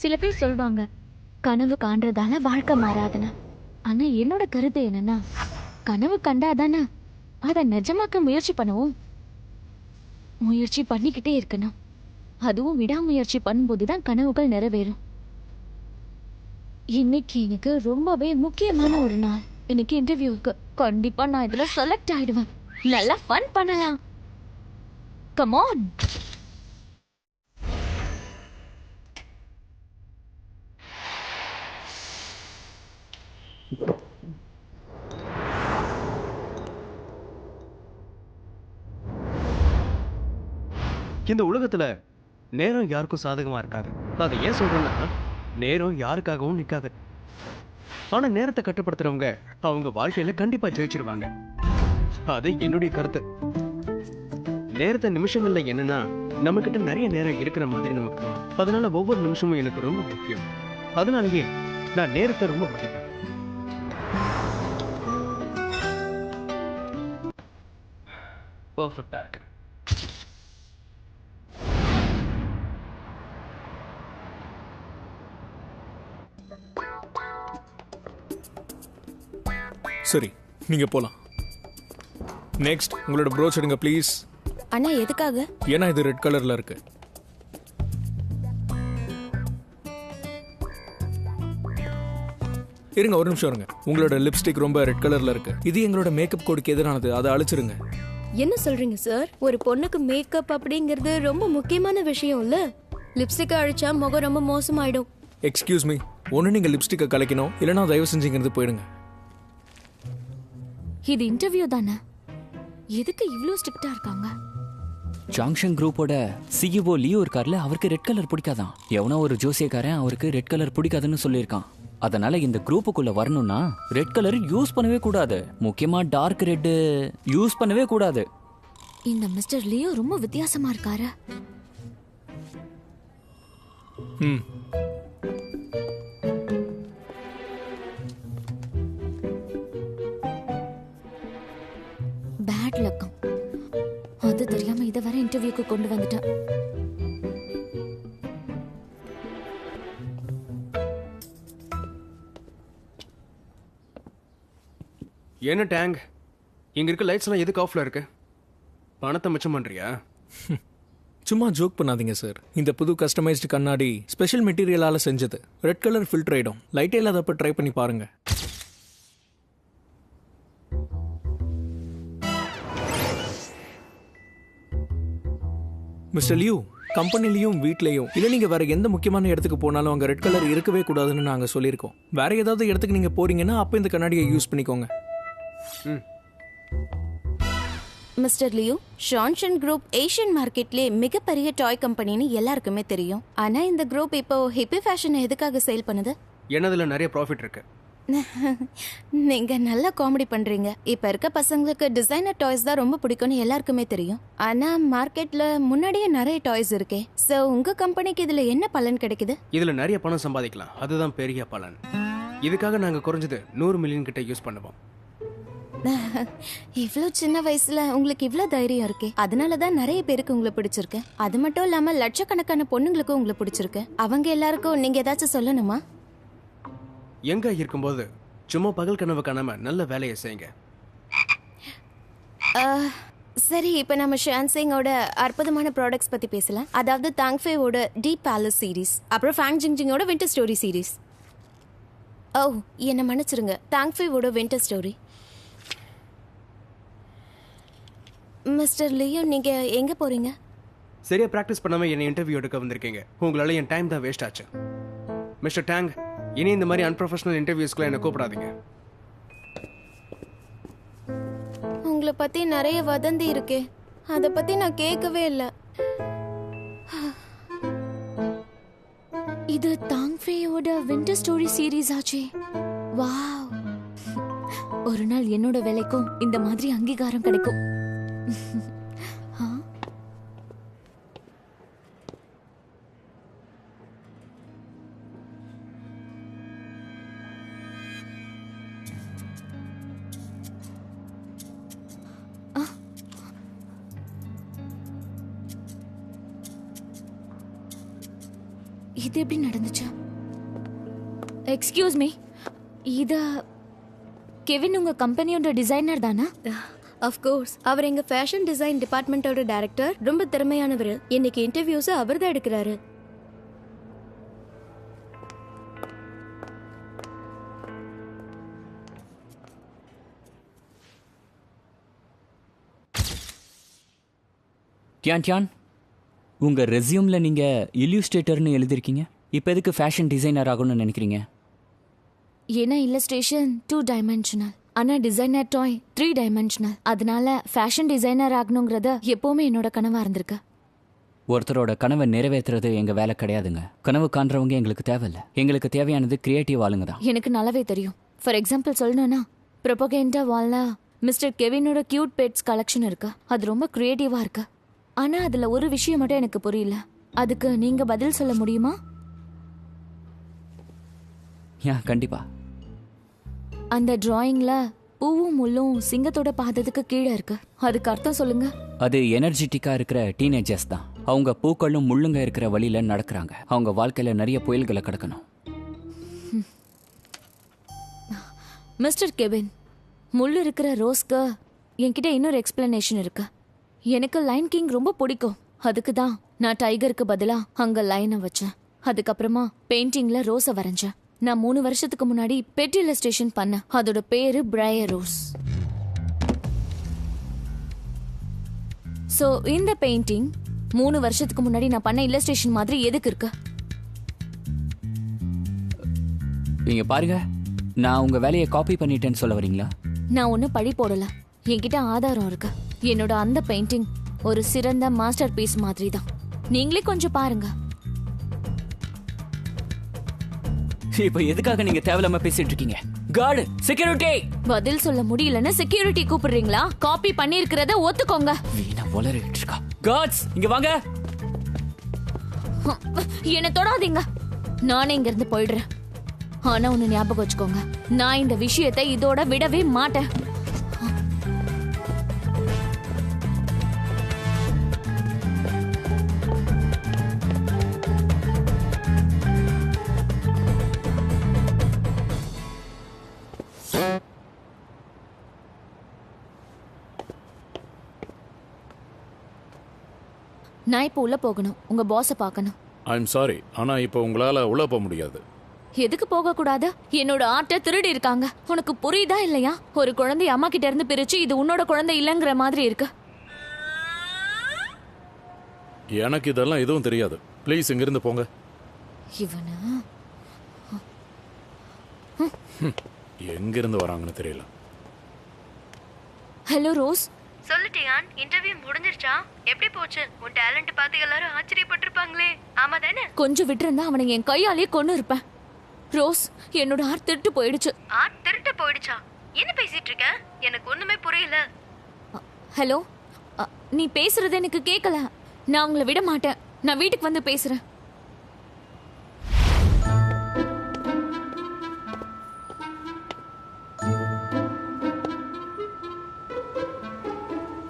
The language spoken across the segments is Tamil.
சில பேர் சொல்வாங்க கனவு காண்றதால வாழ்க்கை மாறாதுன்னு. ஆனா என்னோட கருத்து என்னன்னா, கனவு கண்டாதானே அதை நிஜமாக்க முயற்சி பண்ணுவோம். முயற்சி பண்ணிக்கிட்டே இருக்கணும். அதுவும் விடாமுயற்சி பண்ணும்போதுதான் கனவுகள் நிறைவேறும். இன்னைக்கு எனக்கு ரொம்பவே முக்கியமான ஒரு நாள். இன்னைக்கு இன்டர்வியூக்கு கண்டிப்பா நான் இதுல செலக்ட் ஆயிடுவேன். நல்லா ஃபன் பண்ணலாம். Come on. இந்த உலகத்துல நேரம் யாருக்கும் சாதகமா இருக்காது. நான் அதை ஏன் சொல்றேன்னா, நேரம் யாருக்காகவும் நிக்காது. ஆனா நேரத்தை கட்டுப்படுத்துறவங்க அவங்க வாழ்க்கையில கண்டிப்பா ஜெயிச்சிருவாங்க. அது என்னுடைய கருத்து. நேரத்தை நிமிஷங்கள்ல என்னன்னா, நம்ம கிட்ட நிறைய நேரம் இருக்கிற மாதிரி நமக்கு தோணும். அதனால ஒவ்வொரு நிமிஷமும் எனக்கு ரொம்ப முக்கியம். அதனாலயே நான் நேரத்தை ரொம்ப மதிப்பேன். பர்ஃபெக்டா இருக்கு. சரி, நீங்க போலாம். நெக்ஸ்ட் உங்களோட ப்ரோச் எடுங்க ப்ளீஸ். அண்ணா எதுக்காக? ஏன்னா இது ரெட் கலர்ல இருக்கு. இருங்க ஒரு நிமிஷம் இருங்க. உங்களோட லிப்ஸ்டிக் ரொம்ப ரெட் கலர்ல இருக்கு. இது எங்களோட மேக்கப் கோடுக்கு எதிரானது. அதை அழிச்சிருங்க. என்ன சொல்றீங்க சார்? ஒரு பொண்ணுக்கு மேக்கப் அப்படிங்கிறது ரொம்ப முக்கியமான விஷயம் இல்ல? லிப்ஸ்டிக் அழிச்சா முகம் ரொம்ப மோசமாயிடும். எக்ஸ்கியூஸ் மீ, ஒன்று நீங்கள் லிப்ஸ்டிக்கை கலைக்கணும், இல்லைனா தயவு செஞ்சுங்கிறது போயிடுங்க. இது இன்டர்வியூ தானே? எதுக்கு இவ்ளோ ஸ்ட்ரிக்ட்டா இருக்காங்க? ஜாங்ஷன் குரூப்போட சிஇஓ லியோ இருக்கார்ல, அவருக்கு ரெட் கலர் பிடிக்காதான். எவனோ ஒரு ஜோசியக்காரன் அவருக்கு ரெட் கலர் பிடிக்காதுன்னு சொல்லியிருக்கான். அதனால இந்த குரூப்புக்குள்ள வரணும்னா ரெட் கலர் யூஸ் பண்ணவே கூடாது. முக்கியமா டார்க் ரெட் யூஸ் பண்ணவே கூடாது. இந்த மிஸ்டர் லியோ ரொம்ப வித்தியாசமா இருக்காரு. பேட் லக்கம். அது தெரியாம இத வர இன்டர்வியூக்கு கொண்டு வந்துட்டேன். என்ன டேங், இங்க இருக்க லைட்ஸ் எல்லாம் எதுக்கு ஆஃப்ல இருக்கு? பணத்தை மிச்சம் பண்றியா? சும்மா ஜோக் பண்ணாதீங்க சார். இந்த புது கஸ்டமைஸ்டு கண்ணாடி ஸ்பெஷல் மெட்டீரியலால செஞ்சது. ரெட் கலர் ஃபில்டர் ஆயிடும். லைட்டே இல்லாதப்ப ட்ரை பண்ணி பாருங்க. மிஸ்டர் லியூ, கம்பெனிலையும் வீட்லயும் இல்ல நீங்க வேற எந்த முக்கியமான இடத்துக்கு போனாலும் அங்க ரெட் கலர் இருக்கவே கூடாதுன்னு நாங்க சொல்லியிருக்கோம். வேற ஏதாவது இடத்துக்கு நீங்க போறீங்கன்னா அப்ப இந்த கண்ணாடியை யூஸ் பண்ணிக்கோங்க. Mister Leo, Johnson group Asian மார்க்கெட்லயே மிகப்பெரிய டாய் கம்பெனின்னு எல்லாருக்குமே தெரியும். ஆனா இந்த குரூப் இப்போ ஹிப்பி ஃபேஷன் எதுக்காக சேல் பண்ணுது? என்னதுல நிறைய ப்ராஃபிட் இருக்கு. நீங்க நல்லா காமெடி பண்றீங்க. இப்ப இருக்க பசங்களுக்கு டிசைனர் டாய்ஸ் தான் ரொம்ப பிடிக்கும்னு எல்லாருக்குமே தெரியும். ஆனா மார்க்கெட்ல முன்னாடியே நிறைய டாய்ஸ் இருக்கே. சோ உங்க கம்பெனிக்கு இதுல என்ன பலன் கிடைக்குது? இதுல நிறைய பணம் சம்பாதிக்கலாம். அதுதான் பெரிய பலன். இதுக்காக நாங்க குறைஞ்சது 100 மில்லியன் கிட்ட யூஸ் பண்ணுவோம். இவ்ளோ சின்ன வயசுல உங்களுக்கு இவ்ளோ தைரியம் இருக்கே. அதனாலதான் நிறைய பேருக்கு உங்களை பிடிச்சிருக்கு. அது மட்டும் இல்லாம லட்சக்கணக்கான பொண்ணுங்களுக்கும் உங்களை பிடிச்சிருக்கு. அவங்க எல்லாருக்கும் நீங்க ஏதாச்சும் சொல்லணுமா? எங்க இருக்கும்போது சும்மா பகல் கனவு காணாம நல்ல வேலையை செய்யுங்க. சரி, இப்ப நம்ம ஷான்சிங்கோட அற்புதமான ப்ராடக்ட்ஸ் பத்தி பேசலாம். அதாவது தாங்ஃபேவோட டீப் பேலஸ் சீரிஸ், அப்புறம் ஃபேங் ஜிங்ஜிங்கோட வின்டர் ஸ்டோரி சீரிஸ். ஓ, என்ன மன்னிச்சிருங்க, தாங்ஃபேவோட வின்டர் ஸ்டோரி. மிஸ்டர் லியோ, நீங்க எங்க போறீங்க? சரியா பிராக்டிஸ் பண்ணாம என்ன இன்டர்வியூ எடுக்க வந்திருக்கீங்க. உங்களால என் டைம் தான் வேஸ்ட் ஆச்சு. மிஸ்டர் டேங், இனி இந்த மாதிரி அன்ப்ரொஃபஷனல் இன்டர்வியூஸ்க்குலாம் என்ன கூப்பிடாதீங்க. உங்களை பத்தி நிறைய வதந்தி இருக்கே, அதை பத்தி நான் கேட்கவே இல்லை. இது தாங்ஃபேயோட வின்டர் ஸ்டோரி சீரிஸ் ஆச்சே. வாவ், ஒரு நாள் என்னோட வேலைக்கும் இந்த மாதிரி அங்கீகாரம் கிடைக்கும். இது எப்படி நடந்துச்சு? எக்ஸ்கியூஸ் மீ, இத கெவின் உங்க கம்பெனியோட டிசைனர் தானா? Of course. அவர் எங்க ஃபேஷன் டிசைன் டிபார்ட்மெண்ட்டோட டைரக்டர். ரொம்ப திறமையானவர். இன்னைக்கு இன்டர்வியூஸ் அவர் தான் எடுக்கிறாரு. டியான் உங்க ரெஸ்யூம்ல நீங்க இல்லுஸ்ட்ரேட்டர்னு எழுதிருக்கீங்க. இப்போ எதுக்கு ஃபேஷன் டிசைனர் ஆகணும்னு நினைக்கிறீங்க? ஏன்னா இல்லஸ்ட்ரேஷன் 2 டைமென்ஷனல், ஆனா டிசைனர் டாய் 3 டைமென்ஷனல். அதனால ஃபேஷன் டிசைனர் ஆகணுங்கிறது எப்பவுமே என்னோட கனவா இருந்திருக்கு. ஒருத்தரோட கனவை நிறைவேற்றுறது எங்க வேலை கிடையாதுங்க. கனவு காண்றவங்க எங்களுக்கு தேவையில்லை. எங்களுக்கு தேவையானது கிரியேட்டிவ் ஆளுங்க தான். எனக்கு நல்லாவே தெரியும். ஃபார் எக்ஸாம்பிள் சொல்லணும்னா ப்ரொபகேண்டா வால்ல மிஸ்டர் கெவினோட கியூட் பெட்ஸ் கலெக்ஷன் இருக்கு. அது ரொம்ப கிரியேட்டிவா இருக்கு. ஆனா அதுல ஒரு விஷயம் மட்டும் எனக்கு புரியல. அதுக்கு நீங்க பதில் சொல்ல முடியுமா? கண்டிப்பா. அந்த டிராயிங்ல பூவும் முள்ளும் சிங்கத்தோட பாதத்துக்கு கீழே இருக்கு. அதுக்கு அர்த்தம் சொல்லுங்க. அது எனர்ஜெட்டிக்கா இருக்கிற டீனேஜர்ஸ் தான். அவங்க பூக்களும் முள்ளுங்க இருக்கிற வழியில நடக்கிறாங்க. அவங்க வாழ்க்கையில நிறைய புயல்களை கடக்கணும். மிஸ்டர் கெவின், முள்ளு இருக்கிற ரோஸ்க்கு என்கிட்ட இன்னொரு எக்ஸ்பிளனேஷன் இருக்கு. எனக்கு லைன் கிங் ரொம்ப பிடிக்கும். அதுக்கு தான் நான் டைகருக்கு பதிலா அங்க லைனை வச்சேன். அதுக்கப்புறமா பெயிண்டிங்ல ரோஸை வரைஞ்சேன். நான் 3 வருஷத்துக்கு முன்னாடி பெட் இல்லஸ்ட்ரேஷன் பண்ணேன். அதோட பேரு பிரையர் ரோஸ். சோ இந்த பெயிண்டிங் 3 வருஷத்துக்கு முன்னாடி நான் பண்ண இல்லஸ்ட்ரேஷன் மாதிரி எதுக்கு இருக்கு? நீங்க பாருங்க, நான் உங்க வேலையை காப்பி பண்ணிட்டேன்னு சொல்ல வரீங்களா? நான் ஒன்னும் பழி போடல. என்கிட்ட ஆதாரம் இருக்கு. என்னோட அந்த பெயிண்டிங் ஒரு சிறந்த மாஸ்டர் பீஸ் மாதிரி தான். நீங்களே கொஞ்சம் பாருங்க. இப்ப எதுக்காக நீங்க தேவையில்லாம பேசிட்டு இருக்கீங்க? Card, security. பதில் சொல்ல முடியலன்னு செக்யூரிட்டி கூப்பிடுறீங்களா? காப்பி பண்ணிருக்கிறத ஒத்துக்கோங்க. வீணா வளரிட்டு இருக்கா. கார்ட்ஸ், இங்க வாங்க. என்ன தொடாதீங்க. நானே இங்க இருந்து போயிடுறேன். ஆனா ஒண்ணு ஞாபகம் வச்சுக்கோங்க, நான் இந்த விஷயத்தை இதோட விடவே மாட்டேன். நான் இப்போ உள்ள போகணும். உங்க பாஸை பார்க்கணும். ஐம் சாரி, ஆனா இப்போ உங்களால உள்ள போக முடியாது. எதுக்கு போக கூடாது? என்னோட ஆர்ட்டை திருடி இருக்காங்க. உனக்கு புரியுதா இல்லையா? ஒரு குழந்தை அம்மா கிட்ட இருந்து பிரிச்சு இது உன்னோட குழந்தை இல்லைங்கிற மாதிரி இருக்கு. எனக்கு இதெல்லாம் எதுவும் தெரியாது. ப்ளீஸ் இங்கிருந்து போங்க. இவனா எங்கிருந்து வராங்கன்னு தெரியல. Hello rose. சொல்லிட்டியான், இன்டர்வியூ முடிஞ்சிருச்சா? எப்படி போச்சு? உன் டேலண்ட் பார்த்து எல்லாரும் ஆச்சரியப்பட்டிருப்பாங்களே. ஆமா தானே? கொஞ்சம் விட்டுருந்தா அவனை என் கையாலேயே கொண்டு இருப்பேன். ரோஸ், என்னோட ஆர்ட் திருட்டு போயிடுச்சு. ஆர்ட் திருட்டு போயிடுச்சா? என்ன பேசிட்டு இருக்க? எனக்கு ஒண்ணுமே புரியல. ஹலோ, நீ பேசுறது எனக்கு கேட்கல. நான் உங்களை விட மாட்டேன். நான் வீட்டுக்கு வந்து பேசுறேன்.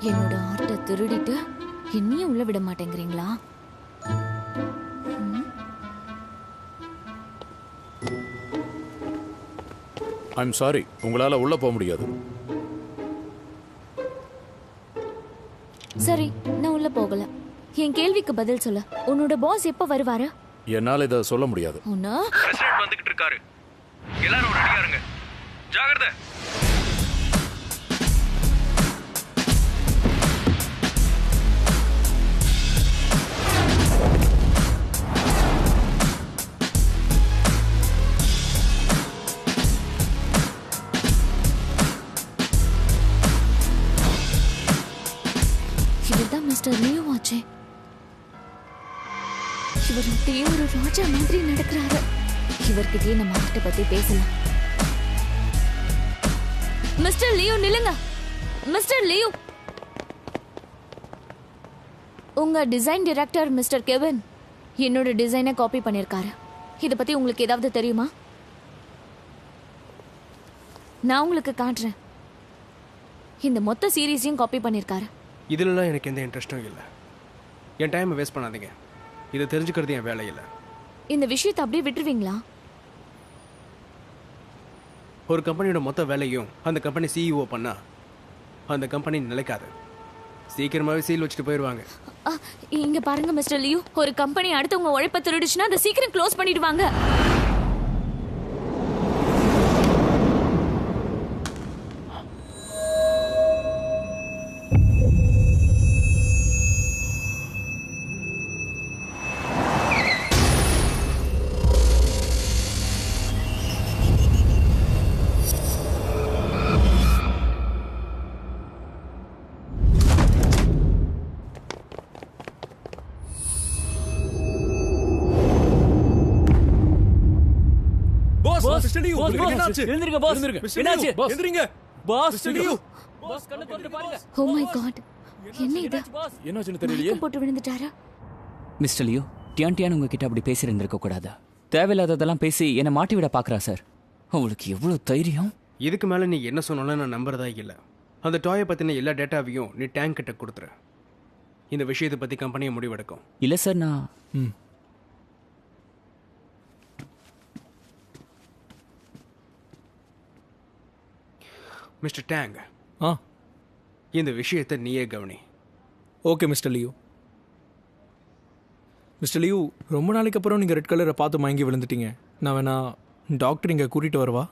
என்னோட ஆர்ட்டை திருடிட்டு என்னையும் உள்ள விட மாட்டேங்கிறீங்களா? ஐம் சாரி, உங்களால உள்ள போக முடியாது. சரி, நான் உள்ள போகல. என் கேள்விக்கு பதில் சொல்ல. உன்னோட பாஸ் எப்ப வருவாரு? என்னால இதை சொல்ல முடியாது. உன்ன பிரசிடென்ட் வந்துகிட்டு இருக்காரு. எல்லாரும் ரெடியா இருங்க. ஜாகிரதை. இவர்தான் மிஸ்டர் லியோ ஆச்சே. இவர் ஒரு ராஜா மாதிரி நடக்கிறாரு. இவர்கிட்டயே நம்ம ஆர்ட்டை பத்தி பேசலாம். மிஸ்டர் லியோ நில்லுங்க. மிஸ்டர் லியோ, உங்க டிசைன் டைரக்டர் மிஸ்டர் கெவின் என்னோட டிசைனை காப்பி பண்ணிருக்காரு. இத பத்தி உங்களுக்கு ஏதாவது தெரியுமா? நான் உங்களுக்கு காட்டுறேன். இந்த மொத்த சீரீஸையும் காப்பி பண்ணிருக்காரு. இதுலலாம் எனக்கு எந்த இன்ட்ரெஸ்ட்டும் இல்லை. என் டைமை வேஸ்ட் பண்ணாதீங்க. இதை தெரிஞ்சுக்கிறது என் வேலை இல்லை. இந்த விஷயத்தை அப்படியே விட்டுருவீங்களா? ஒரு கம்பெனியோட மொத்த வேலையும் அந்த கம்பெனி சிஇஓ பண்ணா அந்த கம்பெனி நிலைக்காது. சீக்கிரமாவே சீல் வச்சுட்டு போயிடுவாங்க. இங்க பாருங்க மிஸ்டர் லியூ, ஒரு கம்பெனி அடுத்தவங்க உழைப்ப திருடுச்சுன்னா அதை சீக்கிரம் க்ளோஸ் பண்ணிடுவாங்க. எழுந்திருங்க பாஸ். என்னாச்சு? எந்திரிங்க பாஸ் லியூ. பாஸ் கண்ணை திறந்து பாருங்க. ஓ மை காட், என்ன இது? என்னாச்சுன்னு தெரியலையே. மயக்கம் போட்டு விழுந்துட்டாரா? மிஸ்டர் லியோ, டியான் உங்ககிட்ட அப்படி பேசியிருந்திருக்க கூடாதா? தேவையில்லாததெல்லாம் பேசி என்னை மாட்டி விட பார்க்குறா சார். அவளுக்கு எவ்வளோ தைரியம்! இதுக்கு மேலே நீ என்ன சொன்னாலும் நான் நம்புறதா இல்லை. அந்த டாயை பற்றின எல்லா டேட்டாவையும் நீ டேங்க் கிட்ட கொடுத்துரு. இந்த விஷயத்தை பற்றி கம்பெனியை முடிவெடுக்கும். இல்லை சார், நான் மிஸ்டர் டேங், ஆ இந்த விஷயத்தை நீயே கவனி. Okay mister Liu. Mister Liu, ரொம்ப நாளைக்கு அப்புறம் நீங்கள் ரெட் கலரை பார்த்து மயங்கி விழுந்துட்டீங்க. நான் வேணா டாக்டர் இங்கே கூட்டிகிட்டு வரவா?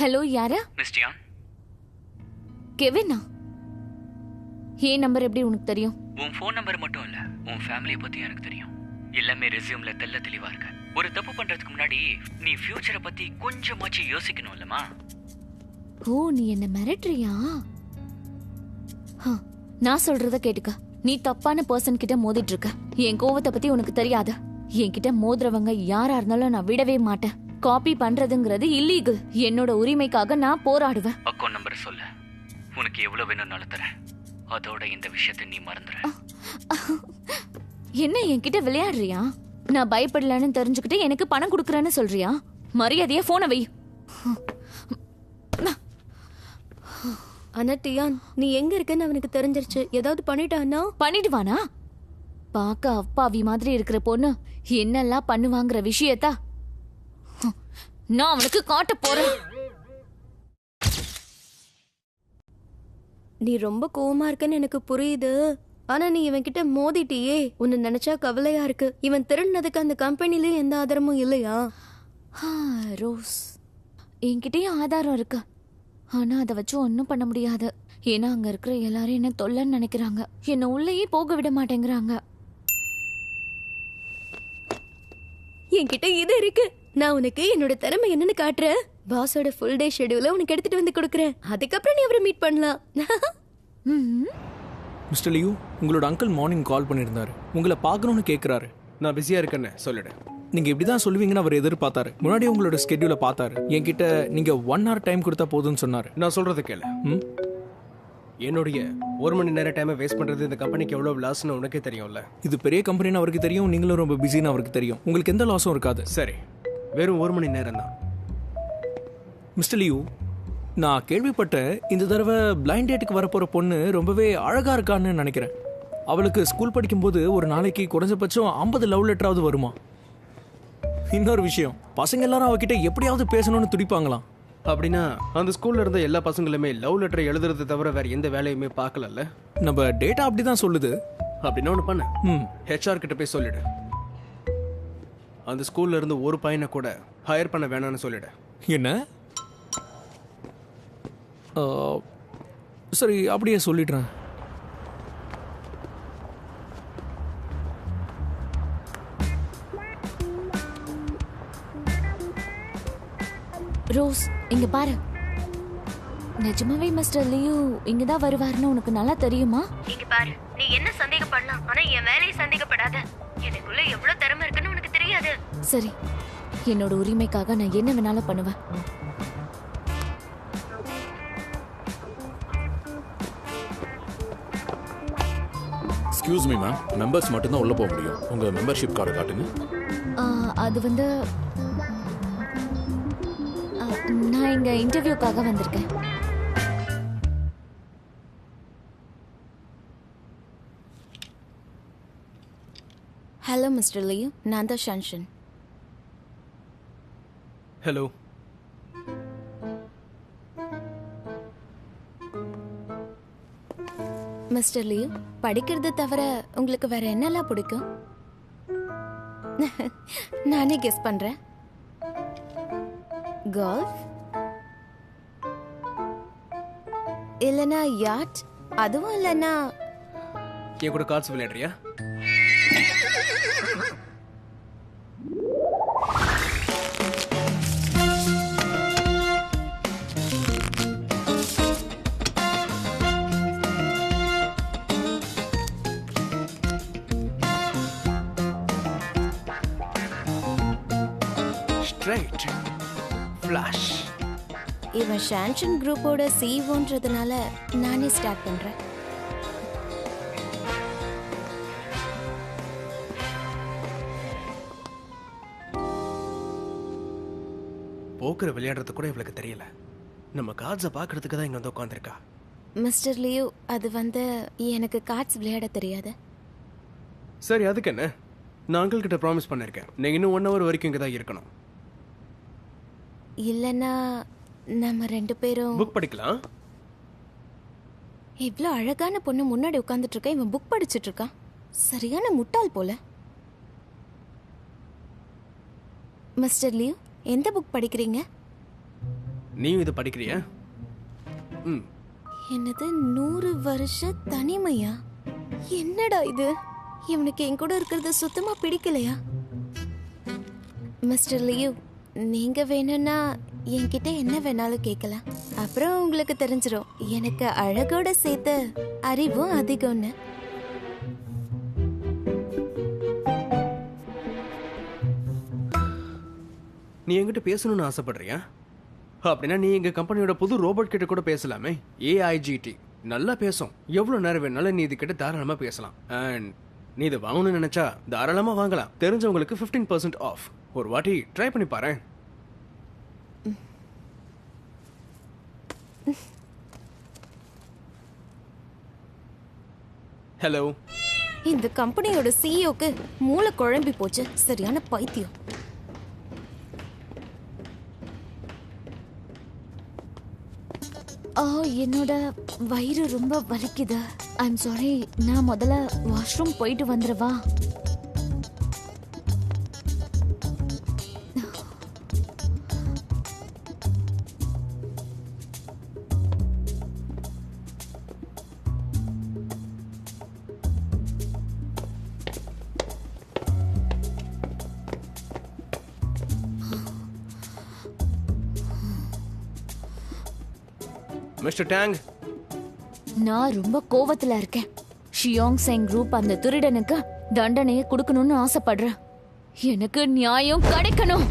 ஹலோ, யாரா? மிஸ் டியான், கெவினா? ஏன் நம்பர் எப்படி உனக்கு தெரியும்? உன் ஃபோன் நம்பர் மட்டும் இல்லை, உன் ஃபேமிலியை பற்றியும் எனக்கு தெரியும். எல்லாமே ரெஸ்யூம்ல தெல்ல தெளிவாக இருக்கு. ஒரு தப்பு பண்ணுறதுக்கு முன்னாடி நீ ஃபியூச்சரை பற்றி கொஞ்சமாச்சு யோசிக்கணும் இல்லைம்மா? ஓ, நீ என்ன மிரட்டுறியா? நான் சொல்றத கேட்டுக்க. நீ தப்பான பர்சன் கிட்ட மோதிட்டு இருக்க. என் கோவத்தை பத்தி உனக்கு தெரியாது. என்கிட்ட மோதுறவங்க யாரா இருந்தாலும் நான் விடவே மாட்டேன். காப்பி பண்றதுங்கிறது இல்லீகல். என்னோட உரிமைக்காக நான் போராடுவேன். அக்கௌண்ட் நம்பர் சொல்லு, உனக்கு எவ்வளவு வேணும்னாலும் தரேன். அதோட இந்த விஷயத்தை நீ மறந்துற. என்ன என்கிட்ட விளையாடுறியா? நான் பயப்படலன்னு தெரிஞ்சுக்கிட்டு எனக்கு பணம் கொடுக்கறேன்னு சொல்றியா? மரியாதையா போனை வை. ஆனா டியான், நீ எங்க இருக்கன்னு அவனுக்கு தெரிஞ்சிருச்சு. ஏதாவது பண்ணிட்டானா? பண்ணிடுவானா? பாக்க அப்பாவி மாதிரி இருக்கிற பொண்ணு என்னெல்லாம் பண்ணுவாங்கிற விஷயத்தா நான் அவனுக்கு காட்ட போறேன். நீ ரொம்ப கோவமா இருக்கன்னு எனக்கு புரியுது. ஆனா நீ இவன் கிட்ட மோதிட்டியே. உன்னை நினைச்சா கவலையா இருக்கு. இவன் திருடினதுக்கு அந்த கம்பெனிலயும் எந்த ஆதாரமும் இல்லையா? ரோஸ், என்கிட்டயும் ஆதாரம் இருக்கு. ஆனா அதை வச்சு ஒன்னும் பண்ண முடியாது. ஏன்னா அங்க இருக்கிற எல்லாரும் என்ன தொல்லன்னு நினைக்கிறாங்க. என்ன உள்ளேயே போக விட மாட்டேங்கிறாங்க. என்கிட்ட இது இருக்கு. நான் உனக்கு என்னோட திறமை என்னன்னு காட்டுறேன். பாஸோட ஃபுல் டே ஷெட்யூல உனக்கு எடுத்துட்டு வந்து கொடுக்குறேன். அதுக்கப்புறம் நீ அவரை மீட் பண்ணலாம். மிஸ்டர் லியூ, உங்களோட அங்கிள் மார்னிங் கால் பண்ணியிருந்தாரு. உங்களை பார்க்கணும்னு கேட்குறாரு. நான் பிஸியாக இருக்கேன்னு சொல்லிடு. நீங்கள் இப்படி தான் சொல்லுவீங்கன்னு அவர் எதிர்பார்த்தாரு. முன்னாடி உங்களோட ஸ்கெட்யூலை பார்த்தாரு. என்கிட்ட நீங்கள் 1 hour டைம் கொடுத்தா போதும்னு சொன்னார். நான் சொல்கிறது கேளு. என்னுடைய 1 மணி நேரம் டைமை வேஸ்ட் பண்ணுறது இந்த கம்பெனிக்கு எவ்வளோ லாஸ்ன்னு உனக்கே தெரியும்ல. இது பெரிய கம்பெனின்னு அவருக்கு தெரியும். நீங்களும் ரொம்ப பிஸின்னு அவருக்கு தெரியும். உங்களுக்கு எந்த லாஸும் இருக்காது. சரி, வெறும் 1 மணி நேரம் தான். மிஸ்டர் லியூ, நான் கேள்விப்பட்டேன் இந்த தடவை பிளைண்ட் டேட்டுக்கு வரப்போகிற பொண்ணு ரொம்பவே அழகாக இருக்கான்னு நினைக்கிறேன். அவளுக்கு ஸ்கூல் படிக்கும்போது ஒரு நாளைக்கு குறைஞ்சபட்சம் 50 லவ் லெட்டராவது வருமா? இன்னொரு விஷயம், பசங்க எல்லாரும் அவகிட்ட எப்படியாவது பேசணும்னு துடிப்பாங்களாம். அப்படின்னா அந்த ஸ்கூல்ல இருந்த எல்லா பசங்களுமே லவ் லெட்டர் எழுதுறது தவிர வேற எந்த வேலையுமே பார்க்கலல்ல? நம்ம டேட்டா அப்படி தான் சொல்லுது. அப்படின்னா ஒன்று பண்ணு, ஹெச்ஆர் கிட்ட போய் சொல்லிடு. அந்த ஸ்கூல்ல இருந்து ஒரு பையனை கூட ஹையர் பண்ண வேணாம்னு சொல்லிடு. என்ன? சரி, அப்படியே சொல்லிடுறேன். ரோஸ், இங்க பாரு. நிஜமாவே மிஸ்டர் லியூ இங்கதான் வருவாருன்னு உனக்கு நல்லா தெரியுமா? இங்க பாரு, நீ என்ன சந்தேகப்படலாம், ஆனா என் வேலையை சந்தேகப்படாத. எனக்குள்ள எவ்வளவு திறமை இருக்குன்னு உனக்கு தெரியாது. சரி, என்னோட உரிமைக்காக நான் என்ன வேணாலும் பண்ணுவேன். எக்ஸ்கியூஸ் மீ மேம், மெம்பர்ஸ் மட்டும்தான் உள்ள போக முடியும். உங்க மெம்பர்ஷிப் கார்டு காட்டுங்க. அது வந்து நான் இங்க இன்டர்வியூக்காக வந்திருக்கேன். ஹலோ மிஸ்டர் லியூ, நான் தான் ஷான்ஷன். ஹலோ. மிஸ்டர் லியூ, படிக்கிறது தவிர உங்களுக்கு வேற என்னெல்லாம் பிடிக்கும்? நானே கெஸ் பண்றேன். கோல்ஃப் இல்லனா யாட், அதுவும் இல்லனா என் கூட கார்ட்ஸ் விளையாடுறியா? Straight flash. இவன் ஷான்ஷன் குரூப்போட சிஇஓன்றதுனால நானே ஸ்டார்ட் பண்றேன். போக்கர் விளையாடுறது கூட இவளுக்கு தெரியல. நம்ம கார்ட்ஸை பார்க்கறதுக்கு தான் இங்க வந்து உட்காந்துருக்கா. மிஸ்டர் லியூ, அது எனக்கு கார்ட்ஸ் விளையாட தெரியாது. சரி, அதுக்கு என்ன? நான் அங்கிள் கிட்ட ப்ராமிஸ் பண்ணிருக்கேன், நீங்க இன்னும் 1 hour வரைக்கும் இங்க தான் இருக்கணும். இல்லனா நம்ம 2 பேரும் புக் படிக்கலாம். இவ்ளோ அழகான பொண்ணு முன்னாடி உட்கார்ந்துட்டு இருக்க, இவன் புக் படிச்சிட்டு இருக்கான். சரியான முட்டாள் போல. மிஸ்டர் லியூ, எந்த புக் படிக்கிறீங்க? நீயும் இது படிக்கிறியா? என்னது 100 வருஷ தனிமையா? என்னடா இது? இவனுக்கு என் கூட இருக்கிறது சுத்தமா பிடிக்கலையா? மிஸ்டர் லியூ, நீங்க வேணும்னா என்கிட்ட என்ன வேணாலும் கேட்கலாம். அப்புறம் உங்களுக்கு தெரிஞ்சிடும் எனக்கு அழகோட சேர்த்து அறிவும் அதிகம்னு. நீ என்கிட்ட பேசணும்னு ஆசைப்படுறியா? அப்படின்னா நீ எங்க கம்பெனியோட புது ரோபோட் கிட்ட கூட பேசலாமே. AIGT நல்லா பேசும். எவ்வளவு நேரம் வேணாலும் நீ இது கிட்ட தாராளமா பேசலாம். அண்ட் நீ இதை வாங்கணும்னு நினைச்சா தாராளமா வாங்கலாம். தெரிஞ்சவங்களுக்கு 15% ஆஃப். ஒரு வாட்டி ட்ரை பண்ணி பாரு. ஹலோ. இந்த கம்பெனியோட சிஇஓக்கு மூளை குழம்பி போச்சு. சரியான பைத்தியம். என்னோட வயிறு ரொம்ப வலிக்குது. ஐம் சாரி, நான் முதல்ல வாஷ்ரூம் போயிட்டு வந்துடுவா? மிஸ்டர் டேங், நான் ரொம்ப கோவத்துல இருக்கேன். ஷியோங் செங் குரூப் அந்த திருடனுக்கு தண்டனையை கொடுக்கணும்னு ஆசைப்படுறேன். எனக்கு நியாயம் கிடைக்கணும்.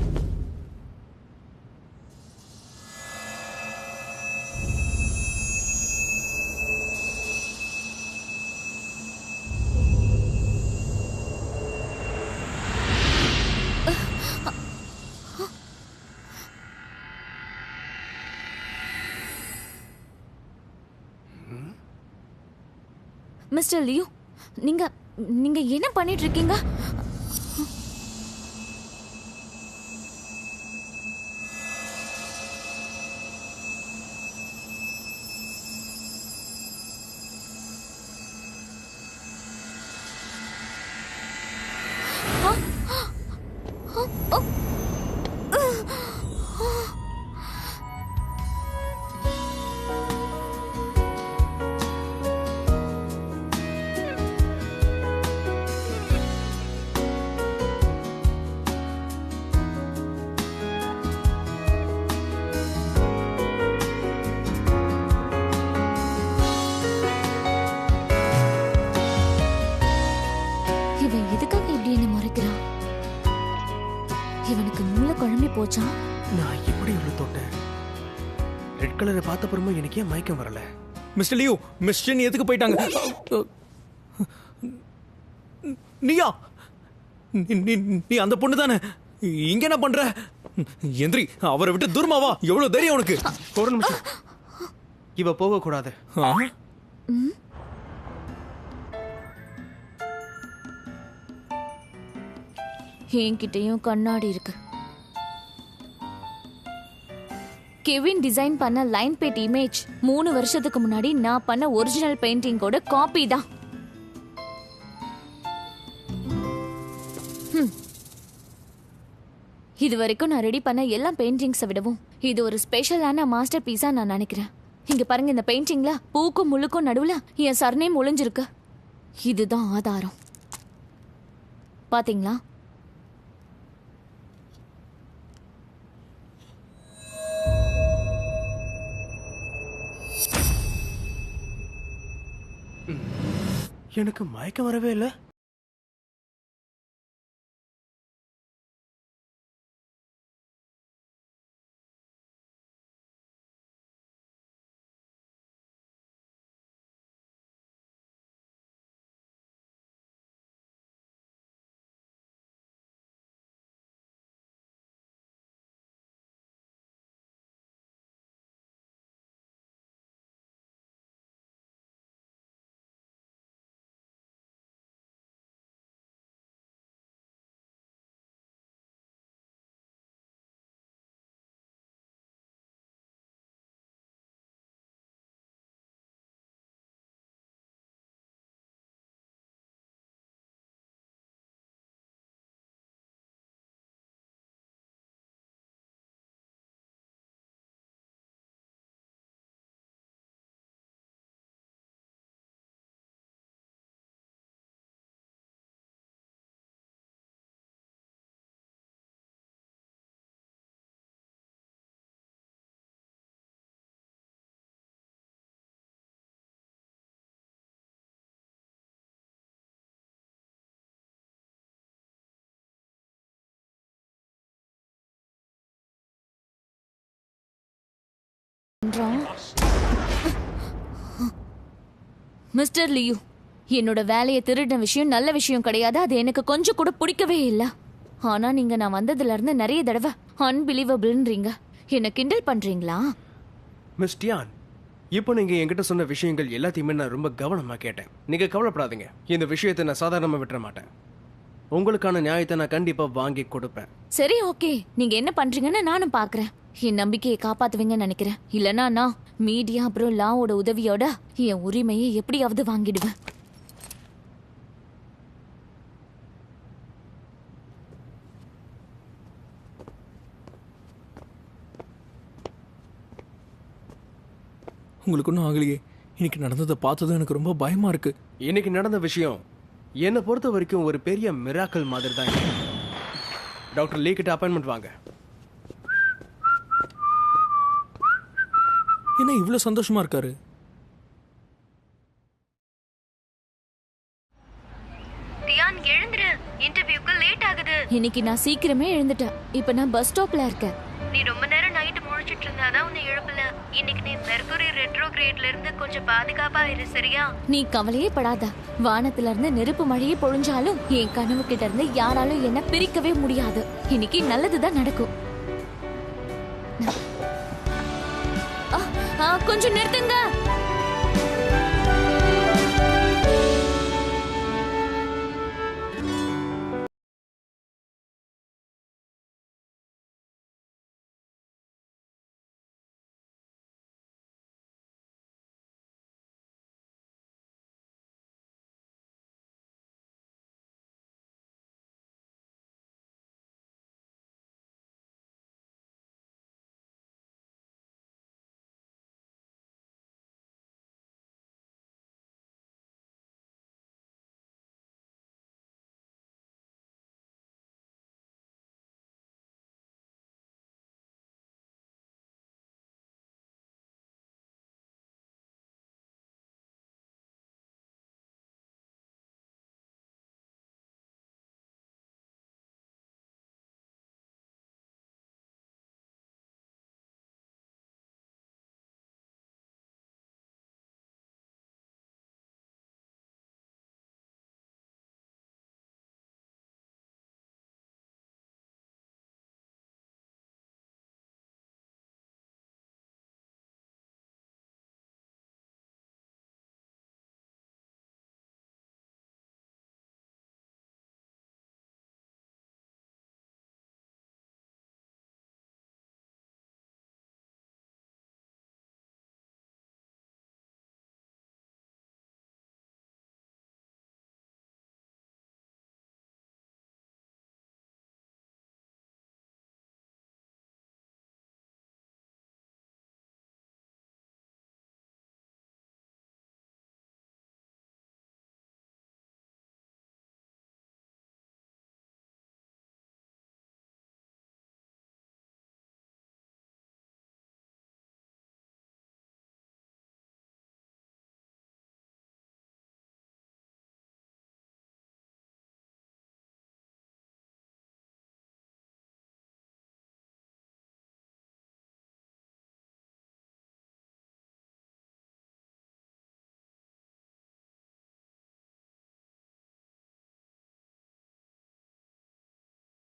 மிஸ்டர் லியூ, நீங்க நீங்க என்ன பண்ணிட்டு இருக்கீங்க? இவனுக்கு மூளை குழம்பி போச்சா? நான் எப்படி இவ்வளவு தொட்டேன்? ரெட் கலரை பார்த்த அப்புறமா எனக்கு ஏன் மயக்கம் வரல? மிஸ்டர் லியூ, மிஸ்டர் எதுக்கு போயிட்டாங்க? நீயா? நீ அந்த பொண்ணு தானே? இங்க என்ன பண்ற? எந்திரி, அவரை விட்டு தூரமாவா. எவ்வளவு தைரியம் உனக்கு? ஒரு நிமிஷம், இவ போக கூடாது. என்கிட்டயும் கண்ணாடி இருக்கு. கெவின் டிசைன் பண்ண லைன் பெயிண்ட் இமேஜ் 3 வருஷத்துக்கு முன்னாடி நான் பண்ண ஒரிஜினல் பெயிண்டிங்கோட காப்பி தான். இது வரைக்கும் நான் ரெடி பண்ண எல்லா பெயிண்டிங்ஸை விடவும் இது ஒரு ஸ்பெஷலான மாஸ்டர் பீஸா நான் நினைக்கிறேன். இங்க பாருங்க, இந்த பெயிண்டிங்ல பூக்கும் முள்ளுக்கும் நடுவுல என் சர்நேம் ஒளிஞ்சிருக்கு. இதுதான் ஆதாரம். பாத்தீங்களா? எனக்கு மயக்கம் வரவே இல்லை. மிஸ்டர் லியூ, என்னோட வேலையை திருடின விஷயம் நல்ல விஷயம் கிடையாது. அது எனக்கு கொஞ்சம் கூட பிடிக்கவே இல்லை. ஆனா நீங்க நான் வந்ததுல இருந்து நிறைய தடவை அன்பிலீவபிள்ன்றீங்க. என்ன கிண்டல் பண்றீங்களா? மிஸ் டியான், இப்போ நீங்க என்கிட்ட சொன்ன விஷயங்கள் எல்லாத்தையுமே நான் ரொம்ப கவனமா கேட்டேன். நீங்க கவலைப்படாதீங்க, இந்த விஷயத்தை நான் சாதாரணமா விட்டுற மாட்டேன். உங்களுக்கான நியாயத்தை நான் கண்டிப்பா வாங்கி கொடுப்பேன். சரி, ஓகே. நீங்க என்ன பண்றீங்கன்னு நானும் பாக்குறேன். என் நம்பிக்கையை காப்பாத்துவீங்கன்னு நினைக்கிறேன். இல்லனா நான் மீடியா அப்புறம் லாவோட உதவியோட என் உரிமையை எப்படியாவது வாங்கிடுவேன். உங்களுக்கு ஒன்றும் ஆகலையே. இன்னைக்கு நடந்ததை பார்த்ததும் எனக்கு ரொம்ப பயமா இருக்கு. இன்னைக்கு நடந்த விஷயம் என்னை பொறுத்த வரைக்கும் ஒரு பெரிய மிராக்கல் மாதிரி தான். டாக்டர் லீ கிட்ட அப்பாயின்மெண்ட் வாங்க. என்ன இவ்வளவு சந்தோஷமா இருக்காரு? தியான், எழுந்துரு. இன்டர்வியூக்கு லேட் ஆகுது. இன்னைக்கு நான் சீக்கிரமே எழுந்துட்டேன். இப்ப நான் பஸ் ஸ்டாப்ல இருக்கேன். நீ ரொம்ப நேரம் நைட்டு முழிச்சிட்டு இருந்தாதான் உன்னை எழுப்பல. இன்னைக்கு நீ மெர்க்குரி ரெட்ரோகிரேட்ல இருந்து கொஞ்சம் பாதுகாப்பா இரு, சரியா? நீ கவலையே படாத. வானத்துல இருந்து நெருப்பு மழையே பொழிஞ்சாலும் என் கனவு கிட்ட இருந்து யாராலும் என்ன பிரிக்கவே முடியாது. இன்னைக்கு நல்லதுதான் நடக்கும். கொஞ்சம் நிறுத்துங்க.